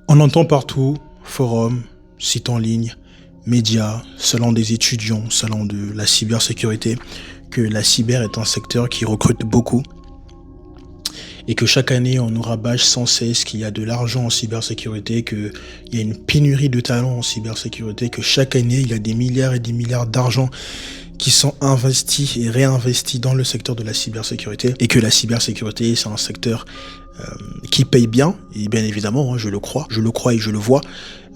On entend partout, forums, sites en ligne, médias, salons des étudiants, salons de la cybersécurité, que la cyber est un secteur qui recrute beaucoup et que chaque année on nous rabâche sans cesse qu'il y a de l'argent en cybersécurité, qu'il y a une pénurie de talents en cybersécurité, que chaque année il y a des milliards et des milliards d'argent qui sont investis et réinvestis dans le secteur de la cybersécurité et que la cybersécurité c'est un secteur qui paye bien, et bien évidemment, je le crois et je le vois.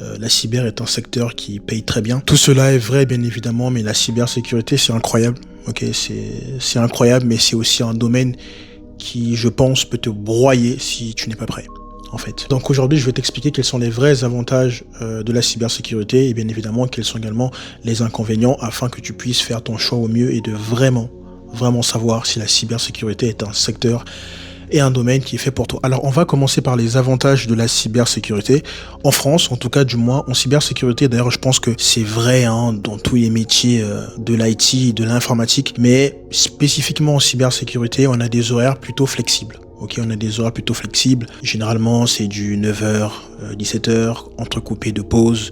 La cyber est un secteur qui paye très bien. Tout cela est vrai, bien évidemment, mais la cybersécurité, c'est incroyable. Ok, c'est incroyable, mais c'est aussi un domaine qui, je pense, peut te broyer si tu n'es pas prêt, en fait. Donc aujourd'hui, je vais t'expliquer quels sont les vrais avantages de la cybersécurité et bien évidemment, quels sont également les inconvénients afin que tu puisses faire ton choix au mieux et de vraiment savoir si la cybersécurité est un secteur et un domaine qui est fait pour toi. Alors, on va commencer par les avantages de la cybersécurité. En France, en tout cas, du moins, en cybersécurité, d'ailleurs, je pense que c'est vrai dans tous les métiers de l'IT, de l'informatique, mais spécifiquement en cybersécurité, on a des horaires plutôt flexibles. Ok, on a des horaires plutôt flexibles. Généralement, c'est du 9h, 17h, entrecoupé de pauses.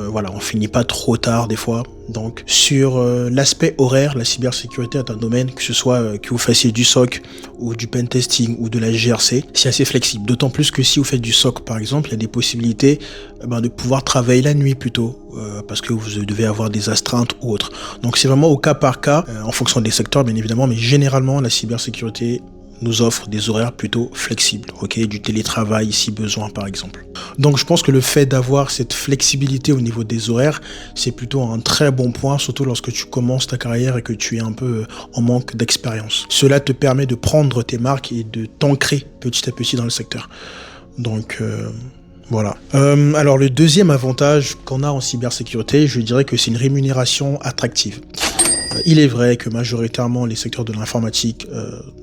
Voilà, on finit pas trop tard des fois. Donc sur l'aspect horaire, la cybersécurité est un domaine, que ce soit que vous fassiez du SOC ou du pentesting ou de la GRC, c'est assez flexible. D'autant plus que si vous faites du SOC par exemple, il y a des possibilités de pouvoir travailler la nuit plutôt, parce que vous devez avoir des astreintes ou autres. Donc c'est vraiment au cas par cas, en fonction des secteurs bien évidemment, mais généralement la cybersécurité nous offre des horaires plutôt flexibles, ok, du télétravail si besoin par exemple. Donc je pense que le fait d'avoir cette flexibilité au niveau des horaires, c'est plutôt un très bon point, surtout lorsque tu commences ta carrière et que tu es un peu en manque d'expérience. Cela te permet de prendre tes marques et de t'ancrer petit à petit dans le secteur. Donc voilà. Alors le deuxième avantage qu'on a en cybersécurité, je dirais que c'est une rémunération attractive. Il est vrai que majoritairement les secteurs de l'informatique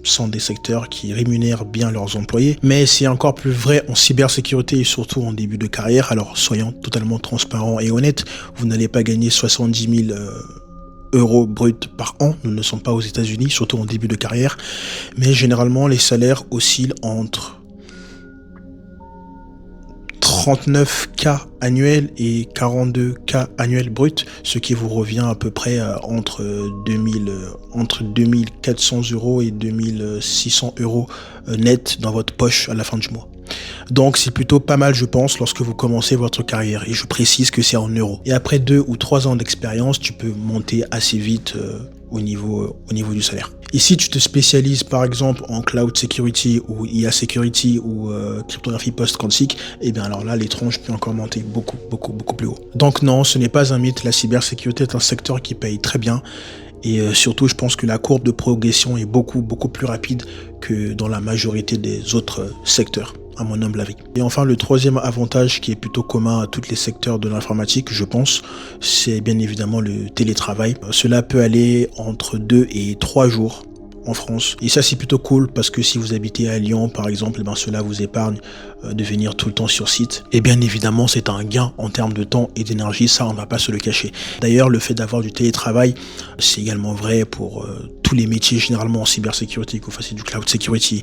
sont des secteurs qui rémunèrent bien leurs employés, mais c'est encore plus vrai en cybersécurité et surtout en début de carrière. Alors soyons totalement transparents et honnêtes, vous n'allez pas gagner 70 000 euros bruts par an, nous ne sommes pas aux États-Unis, surtout en début de carrière, mais généralement les salaires oscillent entre 39K annuels et 42K annuels bruts, ce qui vous revient à peu près entre 2400 euros et 2600 euros net dans votre poche à la fin du mois. Donc c'est plutôt pas mal je pense lorsque vous commencez votre carrière, et je précise que c'est en euros. Et après 2 ou 3 ans d'expérience, tu peux monter assez vite au niveau du salaire. Et si tu te spécialises par exemple en cloud security ou IA security ou cryptographie post-quantique, et bien alors là les tranches peuvent encore monter beaucoup plus haut. Donc non, ce n'est pas un mythe, la cybersécurité est un secteur qui paye très bien. Et surtout, je pense que la courbe de progression est beaucoup plus rapide que dans la majorité des autres secteurs, à mon humble avis. Et enfin, le troisième avantage qui est plutôt commun à tous les secteurs de l'informatique, je pense, c'est bien évidemment le télétravail. Cela peut aller entre 2 et 3 jours en France. Et ça, c'est plutôt cool parce que si vous habitez à Lyon, par exemple, cela vous épargne de venir tout le temps sur site. Et bien évidemment, c'est un gain en termes de temps et d'énergie, ça, on ne va pas se le cacher. D'ailleurs, le fait d'avoir du télétravail, c'est également vrai pour tous les métiers, généralement en cybersécurité, que vous fassiez du cloud security,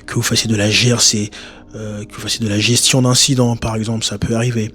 que vous fassiez de la GRC, que vous fassiez de la gestion d'incidents, par exemple, ça peut arriver.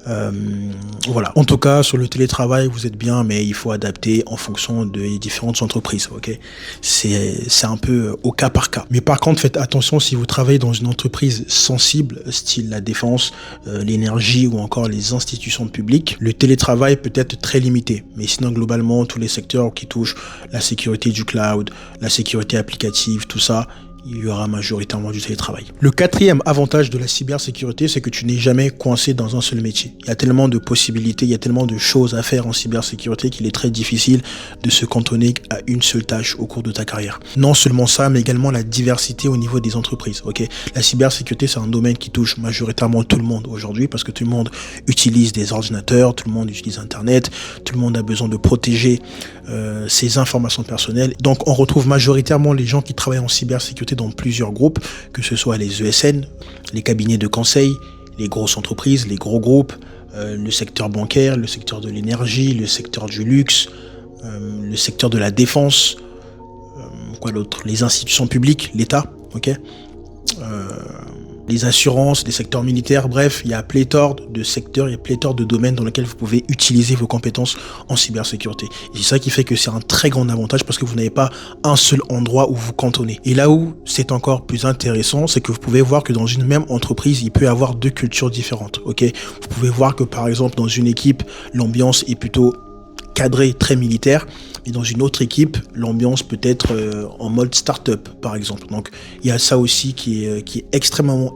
Voilà. En tout cas, sur le télétravail, vous êtes bien, mais il faut adapter en fonction des différentes entreprises, ok? C'est un peu au cas par cas. Mais par contre, faites attention si vous travaillez dans une entreprise sensible, style la défense, l'énergie ou encore les institutions publiques. Le télétravail peut être très limité, mais sinon, globalement, tous les secteurs qui touchent la sécurité du cloud, la sécurité applicative, tout ça, il y aura majoritairement du télétravail. Le quatrième avantage de la cybersécurité, c'est que tu n'es jamais coincé dans un seul métier. Il y a tellement de possibilités, il y a tellement de choses à faire en cybersécurité qu'il est très difficile de se cantonner à une seule tâche au cours de ta carrière. Non seulement ça, mais également la diversité au niveau des entreprises. Ok, la cybersécurité, c'est un domaine qui touche majoritairement tout le monde aujourd'hui parce que tout le monde utilise des ordinateurs, tout le monde utilise Internet, tout le monde a besoin de protéger ses informations personnelles. Donc on retrouve majoritairement les gens qui travaillent en cybersécurité dans plusieurs groupes, que ce soit les ESN, les cabinets de conseil, les grosses entreprises, les gros groupes, le secteur bancaire, le secteur de l'énergie, le secteur du luxe, le secteur de la défense, quoi d'autre, les institutions publiques, l'État, ok. les assurances, les secteurs militaires, bref, il y a pléthore de secteurs, il y a pléthore de domaines dans lesquels vous pouvez utiliser vos compétences en cybersécurité. Et c'est ça qui fait que c'est un très grand avantage parce que vous n'avez pas un seul endroit où vous cantonnez. Et là où c'est encore plus intéressant, c'est que vous pouvez voir que dans une même entreprise, il peut y avoir deux cultures différentes. Ok, vous pouvez voir que par exemple dans une équipe, l'ambiance est plutôt cadré, très militaire, et dans une autre équipe, l'ambiance peut être en mode start-up, par exemple. Donc, il y a ça aussi qui est extrêmement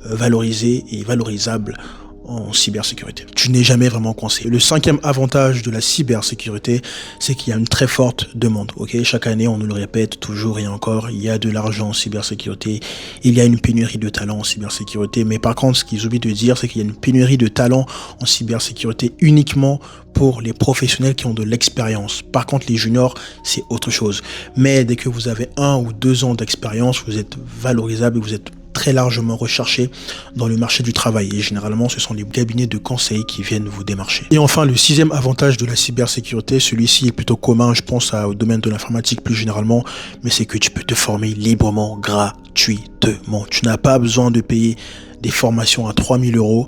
valorisé et valorisable en cybersécurité. Tu n'es jamais vraiment coincé. Le cinquième avantage de la cybersécurité, c'est qu'il y a une très forte demande. Ok, chaque année, on nous le répète toujours et encore, il y a de l'argent en cybersécurité, il y a une pénurie de talents en cybersécurité. Mais par contre, ce qu'ils oublient de dire, c'est qu'il y a une pénurie de talents en cybersécurité uniquement pour les professionnels qui ont de l'expérience. Par contre, les juniors, c'est autre chose. Mais dès que vous avez 1 ou 2 ans d'expérience, vous êtes valorisable et vous êtes très largement recherché dans le marché du travail. Et généralement, ce sont les cabinets de conseil qui viennent vous démarcher. Et enfin, le sixième avantage de la cybersécurité, celui-ci est plutôt commun, je pense, au domaine de l'informatique plus généralement, mais c'est que tu peux te former librement, gratuitement. Tu n'as pas besoin de payer des formations à 3 000 €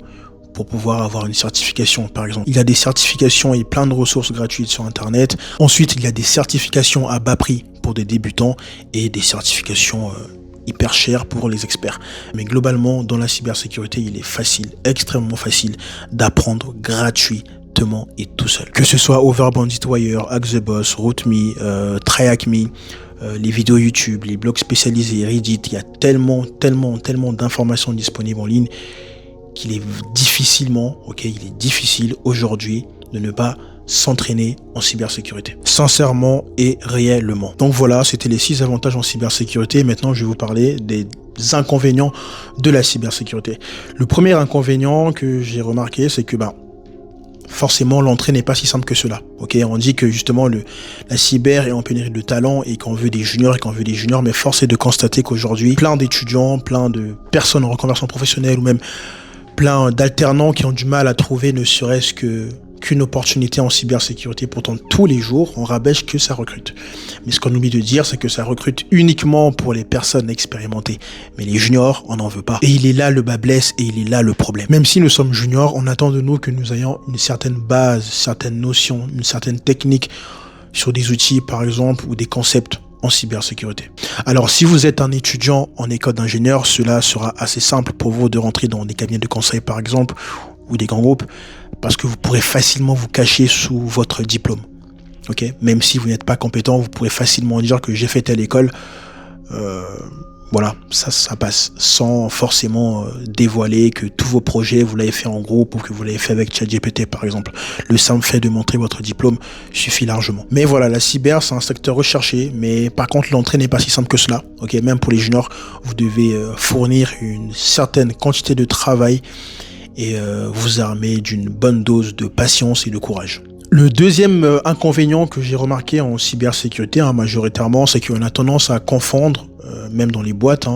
pour pouvoir avoir une certification, par exemple. Il y a des certifications et plein de ressources gratuites sur Internet. Ensuite, il y a des certifications à bas prix pour des débutants et des certifications hyper chères pour les experts. Mais globalement, dans la cybersécurité, il est facile, extrêmement facile d'apprendre gratuitement et tout seul. Que ce soit Overbandit Wire, Hack the Boss, RootMe, TryHackMe, les vidéos YouTube, les blogs spécialisés, Reddit, il y a tellement d'informations disponibles en ligne qu'il est il est difficile aujourd'hui de ne pas s'entraîner en cybersécurité. Sincèrement et réellement. Donc voilà, c'était les 6 avantages en cybersécurité. Maintenant, je vais vous parler des inconvénients de la cybersécurité. Le premier inconvénient que j'ai remarqué, c'est que forcément, l'entrée n'est pas si simple que cela. Ok, on dit que justement la cyber est en pénurie de talent et qu'on veut des juniors mais force est de constater qu'aujourd'hui, plein d'étudiants, plein de personnes en reconversion professionnelle ou même plein d'alternants qui ont du mal à trouver ne serait-ce qu'une opportunité en cybersécurité. Pourtant, tous les jours, on rabâche que ça recrute. Mais ce qu'on oublie de dire, c'est que ça recrute uniquement pour les personnes expérimentées. Mais les juniors, on n'en veut pas. Et il est là le bas blesse et il est là le problème. Même si nous sommes juniors, on attend de nous que nous ayons une certaine base, certaines notions, une certaine technique sur des outils, par exemple, ou des concepts en cybersécurité. Alors, si vous êtes un étudiant en école d'ingénieur, cela sera assez simple pour vous de rentrer dans des cabinets de conseil, par exemple, ou des grands groupes, parce que vous pourrez facilement vous cacher sous votre diplôme. Ok, même si vous n'êtes pas compétent, vous pourrez facilement dire que j'ai fait telle école. Voilà, ça passe sans forcément dévoiler que tous vos projets, vous l'avez fait en groupe ou que vous l'avez fait avec ChatGPT par exemple. Le simple fait de montrer votre diplôme suffit largement. Mais voilà, la cyber, c'est un secteur recherché, mais par contre, l'entrée n'est pas si simple que cela. Ok, même pour les juniors, vous devez fournir une certaine quantité de travail et vous armer d'une bonne dose de patience et de courage. Le deuxième inconvénient que j'ai remarqué en cybersécurité, majoritairement, c'est qu'on a tendance à confondre, même dans les boîtes,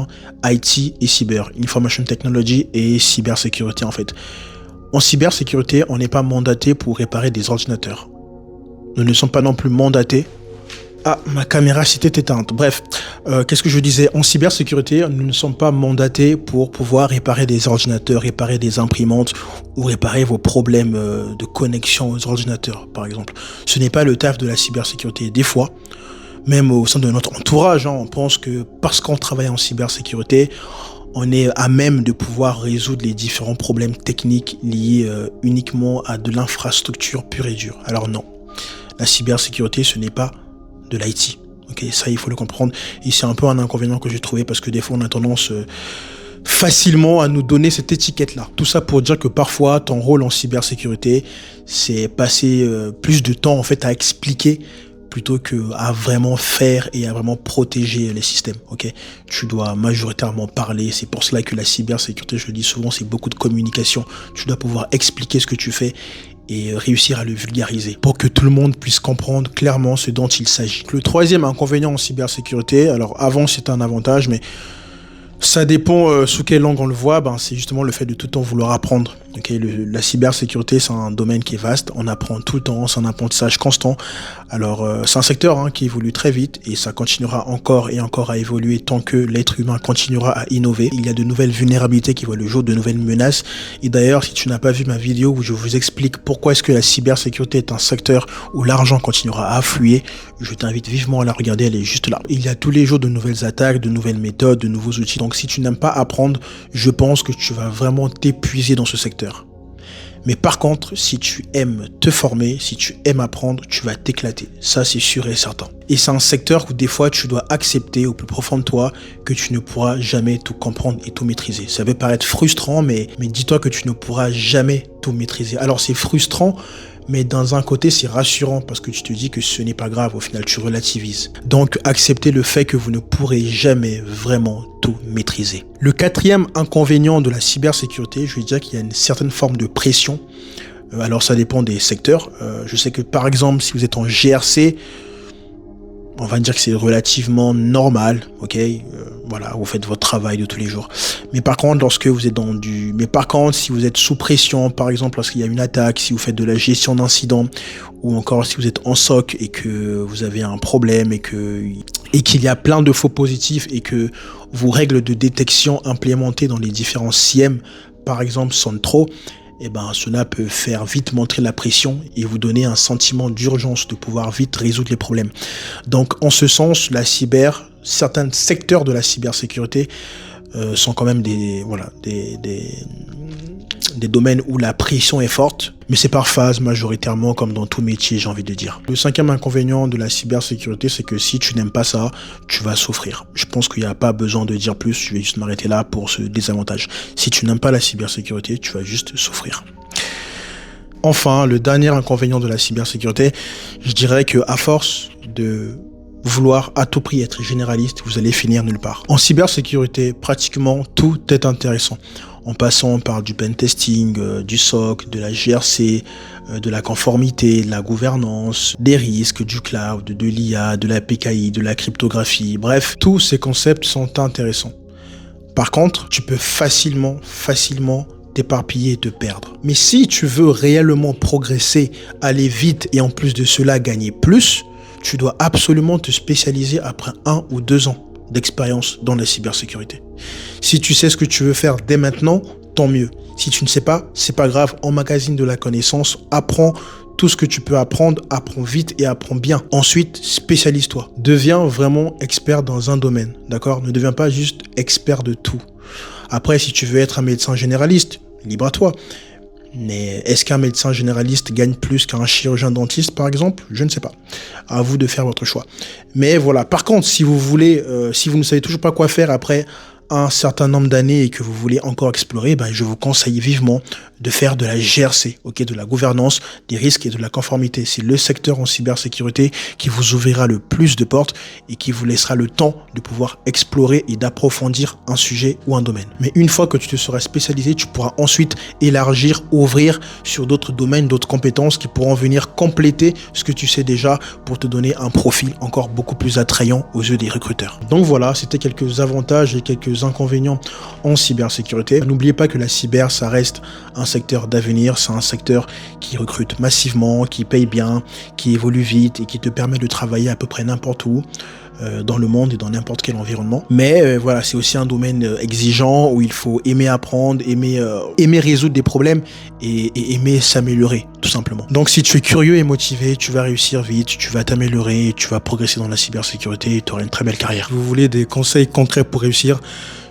IT et cyber, Information Technology et cybersécurité en fait. En cybersécurité, on n'est pas mandaté pour réparer des ordinateurs. Nous ne sommes pas non plus mandatés. Ah, ma caméra s'était éteinte. Bref, qu'est-ce que je disais? En cybersécurité, nous ne sommes pas mandatés pour pouvoir réparer des ordinateurs, réparer des imprimantes ou réparer vos problèmes de connexion aux ordinateurs, par exemple. Ce n'est pas le taf de la cybersécurité. Des fois, même au sein de notre entourage, on pense que parce qu'on travaille en cybersécurité, on est à même de pouvoir résoudre les différents problèmes techniques liés uniquement à de l'infrastructure pure et dure. Alors non, la cybersécurité, ce n'est pas de l'IT. Ok, ça il faut le comprendre. Et c'est un peu un inconvénient que j'ai trouvé parce que des fois on a tendance facilement à nous donner cette étiquette-là. Tout ça pour dire que parfois ton rôle en cybersécurité, c'est passer plus de temps en fait à expliquer plutôt que à vraiment faire et à vraiment protéger les systèmes. Ok, tu dois majoritairement parler. C'est pour cela que la cybersécurité, je le dis souvent, c'est beaucoup de communication. Tu dois pouvoir expliquer ce que tu fais et réussir à le vulgariser pour que tout le monde puisse comprendre clairement ce dont il s'agit. Le troisième inconvénient en cybersécurité, alors avant c'est un avantage, mais ça dépend sous quelle langue on le voit, c'est justement le fait de tout le temps vouloir apprendre. Okay, la cybersécurité, c'est un domaine qui est vaste. On apprend tout le temps, c'est un apprentissage constant. Alors, c'est un secteur qui évolue très vite et ça continuera encore et encore à évoluer tant que l'être humain continuera à innover. Il y a de nouvelles vulnérabilités qui voient le jour, de nouvelles menaces. Et d'ailleurs, si tu n'as pas vu ma vidéo où je vous explique pourquoi est-ce que la cybersécurité est un secteur où l'argent continuera à affluer, je t'invite vivement à la regarder, elle est juste là. Il y a tous les jours de nouvelles attaques, de nouvelles méthodes, de nouveaux outils. Donc, si tu n'aimes pas apprendre, je pense que tu vas vraiment t'épuiser dans ce secteur. Mais par contre, si tu aimes te former, si tu aimes apprendre, tu vas t'éclater. Ça, c'est sûr et certain. Et c'est un secteur où des fois, tu dois accepter au plus profond de toi que tu ne pourras jamais tout comprendre et tout maîtriser. Ça peut paraître frustrant, mais dis-toi que tu ne pourras jamais tout maîtriser. Alors, c'est frustrant, mais dans un côté, c'est rassurant parce que tu te dis que ce n'est pas grave. Au final, tu relativises. Donc, acceptez le fait que vous ne pourrez jamais vraiment tout maîtriser. Le quatrième inconvénient de la cybersécurité, je vais dire qu'il y a une certaine forme de pression. Alors, ça dépend des secteurs. Je sais que, par exemple, si vous êtes en GRC, on va dire que c'est relativement normal, ok, voilà, vous faites votre travail de tous les jours. Mais par contre, lorsque vous êtes si vous êtes sous pression, par exemple, lorsqu'il y a une attaque, si vous faites de la gestion d'incidents, ou encore si vous êtes en SOC et que vous avez un problème et qu'il y a plein de faux positifs et que vos règles de détection implémentées dans les différents SIEM, par exemple, sont trop, eh ben, cela peut faire vite monter la pression et vous donner un sentiment d'urgence de pouvoir vite résoudre les problèmes. Donc, en ce sens, certains secteurs de la cybersécurité sont quand même des domaines où la pression est forte, mais c'est par phase majoritairement comme dans tout métier, j'ai envie de dire. Le cinquième inconvénient de la cybersécurité, c'est que si tu n'aimes pas ça, tu vas souffrir. Je pense qu'il n'y a pas besoin de dire plus, je vais juste m'arrêter là pour ce désavantage. Si tu n'aimes pas la cybersécurité, tu vas juste souffrir. Enfin, le dernier inconvénient de la cybersécurité, je dirais que à force de vouloir à tout prix être généraliste, vous allez finir nulle part. En cybersécurité, pratiquement tout est intéressant. En passant par du pentesting, du SOC, de la GRC, de la conformité, de la gouvernance, des risques, du cloud, de l'IA, de la PKI, de la cryptographie. Bref, tous ces concepts sont intéressants. Par contre, tu peux facilement t'éparpiller et te perdre. Mais si tu veux réellement progresser, aller vite et en plus de cela gagner plus, tu dois absolument te spécialiser après 1 ou 2 ans d'expérience dans la cybersécurité. Si tu sais ce que tu veux faire dès maintenant, tant mieux. Si tu ne sais pas, c'est pas grave, emmagasine de la connaissance, apprends tout ce que tu peux apprendre, apprends vite et apprends bien. Ensuite, spécialise-toi. Deviens vraiment expert dans un domaine, d'accord ? Ne deviens pas juste expert de tout. Après, si tu veux être un médecin généraliste, libre à toi. Mais est-ce qu'un médecin généraliste gagne plus qu'un chirurgien dentiste, par exemple ? Je ne sais pas. À vous de faire votre choix. Mais voilà. Par contre, si vous ne savez toujours pas quoi faire après un certain nombre d'années et que vous voulez encore explorer, je vous conseille vivement de faire de la GRC, de la gouvernance, des risques et de la conformité. C'est le secteur en cybersécurité qui vous ouvrira le plus de portes et qui vous laissera le temps de pouvoir explorer et d'approfondir un sujet ou un domaine. Mais une fois que tu te seras spécialisé, tu pourras ensuite élargir, ouvrir sur d'autres domaines, d'autres compétences qui pourront venir compléter ce que tu sais déjà pour te donner un profil encore beaucoup plus attrayant aux yeux des recruteurs. Donc voilà, c'était quelques avantages et quelques inconvénients en cybersécurité. N'oubliez pas que la cyber, ça reste un secteur d'avenir, c'est un secteur qui recrute massivement, qui paye bien, qui évolue vite et qui te permet de travailler à peu près n'importe où dans le monde et dans n'importe quel environnement. Mais voilà, c'est aussi un domaine exigeant où il faut aimer apprendre, aimer résoudre des problèmes et aimer s'améliorer, tout simplement. Donc si tu es curieux et motivé, tu vas réussir vite, tu vas t'améliorer, tu vas progresser dans la cybersécurité et tu auras une très belle carrière. Si vous voulez des conseils concrets pour réussir,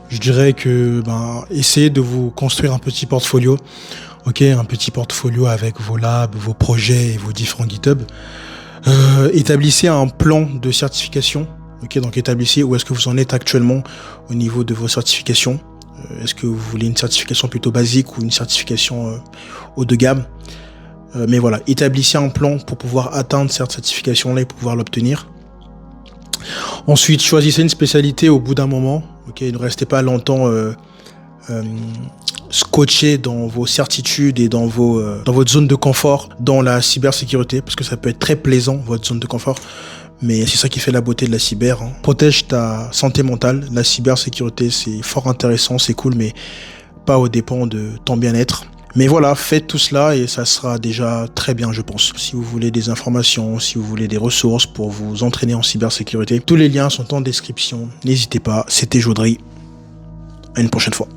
je dirais que essayez de vous construire un petit portfolio, un petit portfolio avec vos labs, vos projets et vos différents GitHub. Établissez un plan de certification, donc établissez où est-ce que vous en êtes actuellement au niveau de vos certifications. Est-ce que vous voulez une certification plutôt basique ou une certification haut de gamme? Mais voilà, établissez un plan pour pouvoir atteindre cette certification-là et pour pouvoir l'obtenir. Ensuite, choisissez une spécialité au bout d'un moment. Ne restez pas longtemps scotché dans vos certitudes et dans votre zone de confort dans la cybersécurité, parce que ça peut être très plaisant, votre zone de confort, mais c'est ça qui fait la beauté de la cyber. Protège ta santé mentale. La cybersécurité, c'est fort intéressant, c'est cool, mais pas aux dépens de ton bien-être. Mais voilà, faites tout cela et ça sera déjà très bien, je pense. Si vous voulez des informations, si vous voulez des ressources pour vous entraîner en cybersécurité, tous les liens sont en description. N'hésitez pas, c'était Jaudry. À une prochaine fois.